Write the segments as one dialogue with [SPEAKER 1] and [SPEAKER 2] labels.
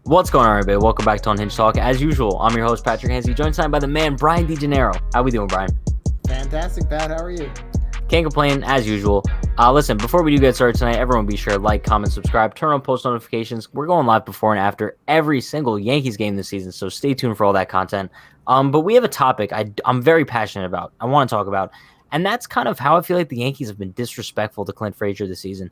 [SPEAKER 1] What's going on, everybody? Welcome back to Unhinged Talk. As usual, I'm your host, Patrick Hansey, joined tonight by the man, Brian DeGennaro. How we doing, Brian?
[SPEAKER 2] Fantastic, Pat. How are you?
[SPEAKER 1] Can't complain, as usual. Listen, before we do get started tonight, everyone be sure to like, comment, subscribe, turn on post notifications. We're going live before and after every single Yankees game this season, so stay tuned for all that content. But we have a topic I'm very passionate about, I want to talk about, and that's kind of how I feel like the Yankees have been disrespectful to Clint Frazier this season.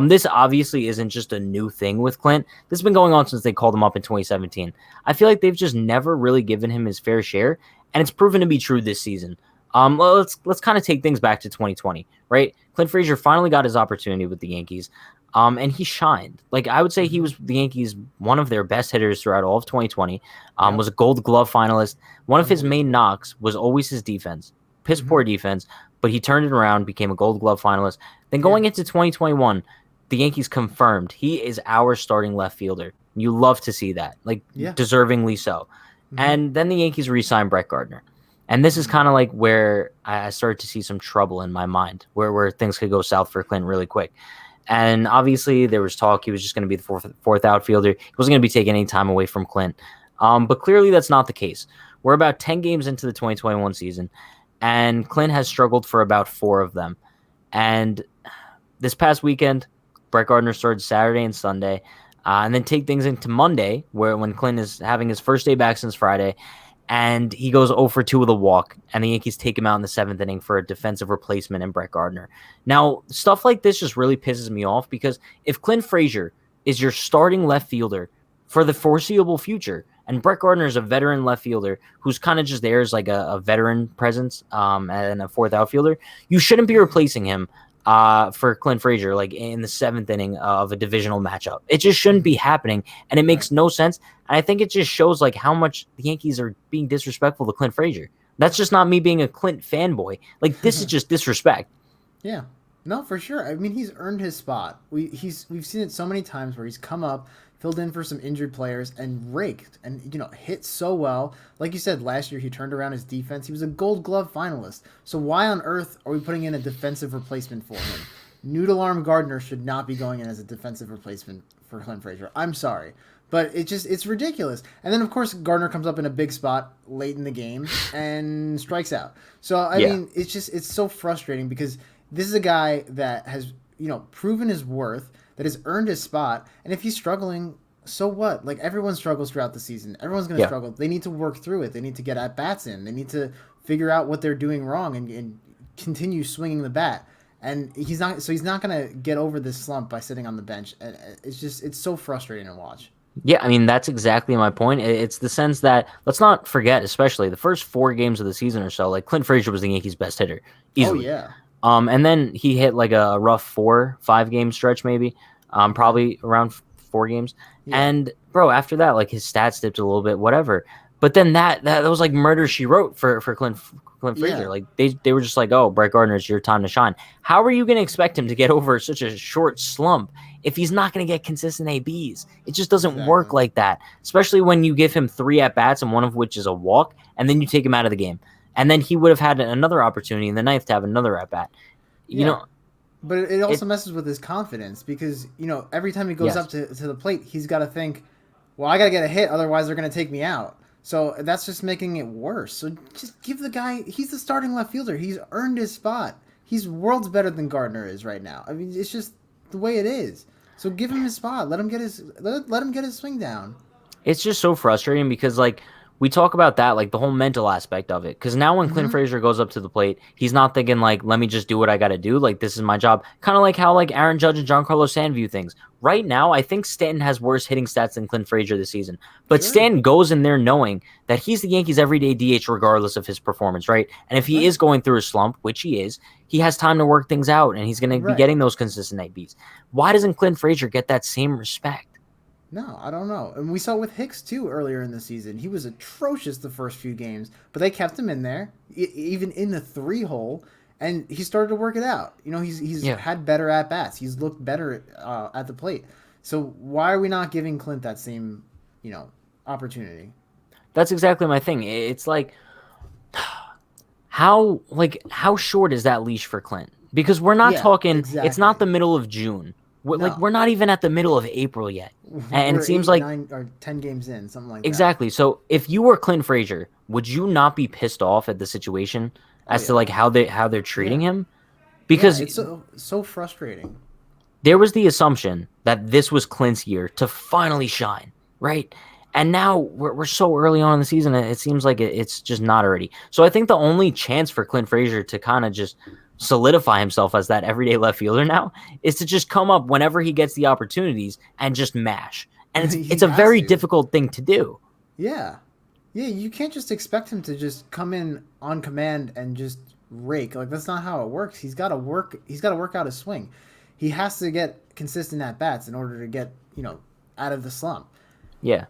[SPEAKER 1] This obviously isn't just a new thing with Clint. This has been going on since they called him up in 2017. I feel like they've just never really given him his fair share, and it's proven to be true this season. Let's kind of take things back to 2020, right? Clint Frazier finally got his opportunity with the Yankees, and he shined. Like, I would say he was the Yankees' one of their best hitters throughout all of 2020. Was a Gold Glove finalist. One of his main knocks was always his defense, piss poor defense, but he turned it around, became a Gold Glove finalist. Then going into 2021, the Yankees confirmed he is our starting left fielder. You love to see that, deservingly so. And then the Yankees re-signed Brett Gardner. And this is kind of like where I started to see some trouble in my mind, where things could go south for Clint really quick. And obviously there was talk he was just going to be the fourth outfielder. He wasn't going to be taking any time away from Clint. But clearly that's not the case. We're about 10 games into the 2021 season, and Clint has struggled for about 4 of them. And this past weekend, Brett Gardner started Saturday and Sunday, and then take things into Monday, when Clint is having his first day back since Friday, and he goes 0 for 2 with a walk, and the Yankees take him out in the 7th inning for a defensive replacement in Brett Gardner. Now, stuff like this just really pisses me off, because if Clint Frazier is your starting left fielder for the foreseeable future, and Brett Gardner is a veteran left fielder who's kind of just there as like a veteran presence and a fourth outfielder, you shouldn't be replacing him for Clint Frazier, like in the 7th inning of a divisional matchup. It just shouldn't be happening, and it makes no sense. And I think it just shows like how much the Yankees are being disrespectful to Clint Frazier. That's just not me being a Clint fanboy. Like, this is just disrespect.
[SPEAKER 2] Yeah, no, for sure. I mean, he's earned his spot. We've seen it so many times where he's come up, filled in for some injured players, and raked and hit so well. Like you said, last year he turned around his defense. He was a Gold Glove finalist. So why on earth are we putting in a defensive replacement for him? Noodle Arm Gardner should not be going in as a defensive replacement for Clint Frazier. I'm sorry. But it's ridiculous. And then, of course, Gardner comes up in a big spot late in the game and strikes out. So, I mean, it's so frustrating, because this is a guy that has, proven his worth, that has earned his spot. And if he's struggling, so what? Like, everyone struggles throughout the season. Everyone's going to struggle. They need to work through it. They need to get at-bats in. They need to figure out what they're doing wrong and continue swinging the bat. And he's not going to get over this slump by sitting on the bench. And it's so frustrating to watch.
[SPEAKER 1] Yeah, I mean, that's exactly my point. It's the sense that, let's not forget, especially the first 4 games of the season or so, like, Clint Frazier was the Yankees' best hitter, easily.
[SPEAKER 2] Oh, yeah.
[SPEAKER 1] And then he hit like a rough 4-5 game stretch, maybe, probably around 4 games. Yeah. And bro, after that, like, his stats dipped a little bit, whatever. But then that was like murder she wrote for Clint Frazier. Yeah. Like, they were just like, oh, Brett Gardner, it's your time to shine. How are you going to expect him to get over such a short slump if he's not going to get consistent ABs? It just doesn't work like that, especially when you give him 3 at-bats, and one of which is a walk, and then you take him out of the game. And then he would have had another opportunity in the 9th to have another at-bat.
[SPEAKER 2] But it also messes with his confidence, because, every time he goes up to the plate, he's got to think, well, I got to get a hit, otherwise they're going to take me out. So that's just making it worse. So just give the guy, he's the starting left fielder. He's earned his spot. He's worlds better than Gardner is right now. I mean, it's just the way it is. So give him his spot. Let him get his swing down.
[SPEAKER 1] It's just so frustrating, because, like, we talk about that, like, the whole mental aspect of it. Because now when Clint Frazier goes up to the plate, he's not thinking, like, let me just do what I got to do. Like, this is my job. Kind of like how, like, Aaron Judge and Giancarlo Stanton view things. Right now, I think Stanton has worse hitting stats than Clint Frazier this season. But Stanton goes in there knowing that he's the Yankees' everyday DH regardless of his performance, right? And if he is going through a slump, which he is, he has time to work things out, and he's going to be getting those consistent ABs. Why doesn't Clint Frazier get that same respect?
[SPEAKER 2] No, I don't know. And we saw it with Hicks, too, earlier in the season. He was atrocious the first few games, but they kept him in there, even in the 3-hole, and he started to work it out. He's had better at-bats. He's looked better at the plate. So why are we not giving Clint that same, opportunity?
[SPEAKER 1] That's exactly my thing. It's like, how short is that leash for Clint? Because we're not talking, it's not the middle of June Like
[SPEAKER 2] No.
[SPEAKER 1] we're not even at the middle of April yet, and it
[SPEAKER 2] We're
[SPEAKER 1] seems
[SPEAKER 2] eight,
[SPEAKER 1] like
[SPEAKER 2] 9 or 10 games in, something like that.
[SPEAKER 1] exactly. So if you were Clint Frazier, would you not be pissed off at the situation
[SPEAKER 2] Oh
[SPEAKER 1] as to like
[SPEAKER 2] yeah.
[SPEAKER 1] how they're treating
[SPEAKER 2] Yeah.
[SPEAKER 1] him?
[SPEAKER 2] Yeah,
[SPEAKER 1] Because
[SPEAKER 2] it's so frustrating.
[SPEAKER 1] there was the assumption that this was Clint's year to finally shine, right? And now we're so early on in the season, it seems like it's just not already. So I think the only chance for Clint Frazier to kind of just solidify himself as that everyday left fielder now is to just come up whenever he gets the opportunities and just mash. And
[SPEAKER 2] He
[SPEAKER 1] it's a
[SPEAKER 2] has
[SPEAKER 1] very
[SPEAKER 2] to.
[SPEAKER 1] difficult thing to do.
[SPEAKER 2] Yeah. Yeah, you can't just expect him to just come in on command and just rake. Like that's not how it works. He's got to work out his swing. He has to get consistent at bats in order to get, out of the slump.
[SPEAKER 1] Yeah.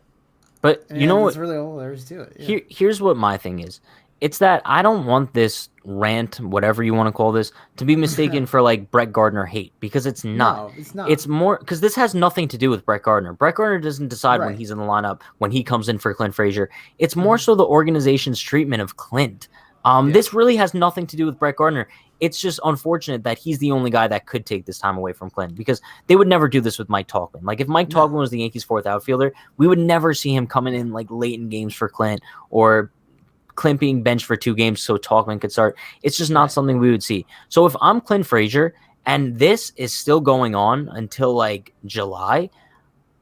[SPEAKER 1] But you know
[SPEAKER 2] And that's
[SPEAKER 1] what?
[SPEAKER 2] really all there is to it. Yeah.
[SPEAKER 1] Here's what my thing is. It's that I don't want this rant, whatever you want to call this, to be mistaken for like Brett Gardner hate because it's not.
[SPEAKER 2] No, it's not.
[SPEAKER 1] It's more because this has nothing to do with Brett Gardner. Brett Gardner doesn't decide when
[SPEAKER 2] Right.
[SPEAKER 1] he's in the lineup, when he comes in for Clint Frazier. It's more
[SPEAKER 2] Hmm.
[SPEAKER 1] so the organization's treatment of Clint.
[SPEAKER 2] Yeah.
[SPEAKER 1] This really has nothing to do with Brett Gardner. It's just unfortunate that he's the only guy that could take this time away from Clint because they would never do this with Mike Tauchman. Like if Mike
[SPEAKER 2] No.
[SPEAKER 1] Tauchman was the Yankees' fourth outfielder, we would never see him coming in like late in games for Clint or Clint being benched for 2 games so Tauchman could start. It's just not
[SPEAKER 2] Right.
[SPEAKER 1] something we would see. So if I'm Clint Frazier and this is still going on until like July,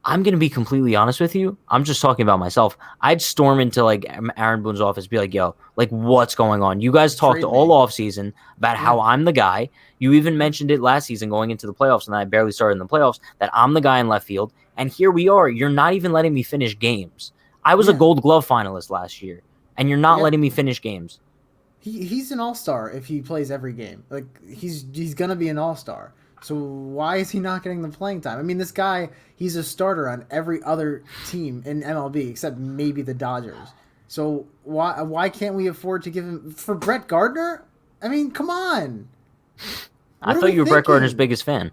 [SPEAKER 1] I'm going to be completely honest with you. I'm just talking about myself. I'd storm into like Aaron Boone's office, be like, yo, like what's going on? You guys talked
[SPEAKER 2] Trade
[SPEAKER 1] all
[SPEAKER 2] me.
[SPEAKER 1] off season about how
[SPEAKER 2] Yeah.
[SPEAKER 1] I'm the guy. You even mentioned it last season going into the playoffs, and I barely started in the playoffs, that I'm the guy in left field. And here we are. You're not even letting me finish games. I was a
[SPEAKER 2] Yeah.
[SPEAKER 1] Gold Glove finalist last year, and you're not
[SPEAKER 2] Yeah.
[SPEAKER 1] letting me finish games.
[SPEAKER 2] He's an all-star if he plays every game. Like he's gonna be an all-star. So why is he not getting the playing time? I mean, this guy, he's a starter on every other team in MLB except maybe the Dodgers. So why can't we afford to give him for Brett Gardner? I mean, come on.
[SPEAKER 1] I
[SPEAKER 2] What are
[SPEAKER 1] thought
[SPEAKER 2] we
[SPEAKER 1] you were Brett Gardner's
[SPEAKER 2] thinking?
[SPEAKER 1] biggest fan.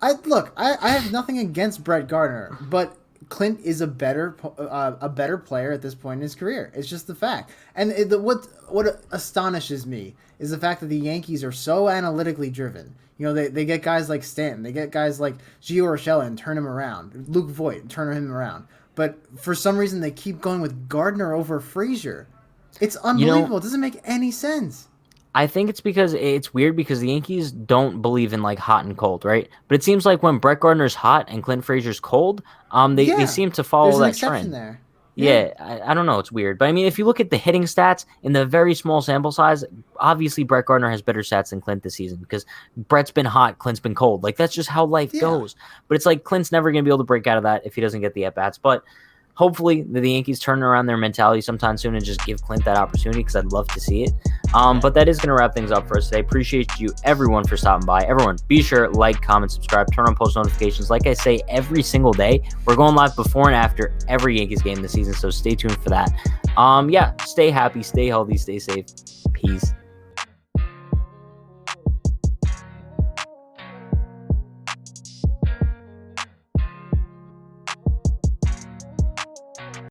[SPEAKER 2] I have nothing against Brett Gardner, but Clint is a better player at this point in his career. It's just the fact. And what astonishes me is the fact that the Yankees are so analytically driven. They get guys like Stanton, they get guys like Gio Urshela and turn him around, Luke Voigt and turn him around. But for some reason they keep going with Gardner over Frazier. It's
[SPEAKER 1] You know,
[SPEAKER 2] unbelievable. It doesn't make any sense.
[SPEAKER 1] I think it's because it's weird because the Yankees don't believe in like hot and cold, right? But it seems like when Brett Gardner's hot and Clint Frazier's cold, they
[SPEAKER 2] Yeah,
[SPEAKER 1] seem to
[SPEAKER 2] there's
[SPEAKER 1] follow
[SPEAKER 2] an
[SPEAKER 1] that
[SPEAKER 2] exception
[SPEAKER 1] trend.
[SPEAKER 2] there. Yeah,
[SPEAKER 1] Yeah, I don't know. It's weird. But I mean, if you look at the hitting stats in the very small sample size, obviously Brett Gardner has better stats than Clint this season because Brett's been hot, Clint's been cold. Like, that's just how life
[SPEAKER 2] yeah.
[SPEAKER 1] goes. But it's like Clint's never going to be able to break out of that if he doesn't get the at-bats. But hopefully the Yankees turn around their mentality sometime soon and just give Clint that opportunity because I'd love to see it. But that is going to wrap things up for us today. Appreciate you, everyone, for stopping by. Everyone, be sure, like, comment, subscribe, turn on post notifications. Like I say every single day, we're going live before and after every Yankees game this season, so stay tuned for that. Yeah, stay happy, stay healthy, stay safe. Peace.